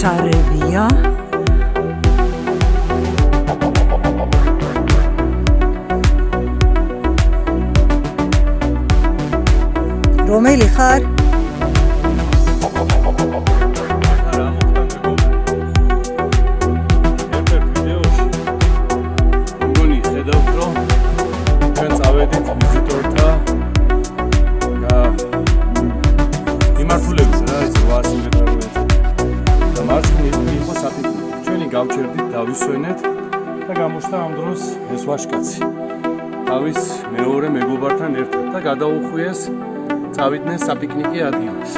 მცარევია. რომელი ხარ? გავჩერდით დავისვენეთ და გამოჩნდა ამ დროს ეს ვაჟკაცი თავის მეორე მეგობართან ერთად და გადაუხვიეს წავიდნენ საპიკნიკე ადგილას.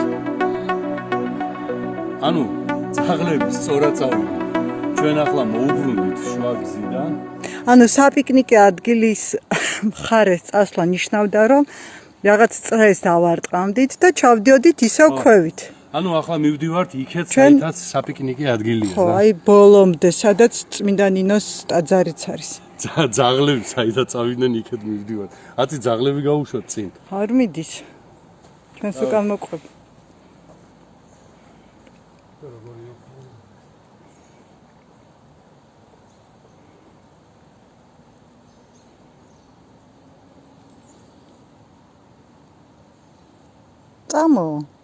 ანუ ძაღლები სწორად წავიდნენ. ჩვენ ახლა მოუბრუნდით შუა გზიდან. ანუ საპიკნიკე ადგილის მხარეს წასვლა ნიშნავდა რომ რაღაც წრეს დავარტყამდით და ჩავდიოდით ისევ ქვევით. ანუ ახლა მივდივართ იქეთ, საითაც საპიკნიკე ადგილია. ხო, აი ბოლომდე, სადაც წმინდა ნინოს ტაძარიც არის. ძაღლები საითაც წავიდნენ იქეთ მივდივართ. ათი ძაღლები გაუშვათ წინ. არ მიდის. ჩვენს უკან მოყვებ. წამო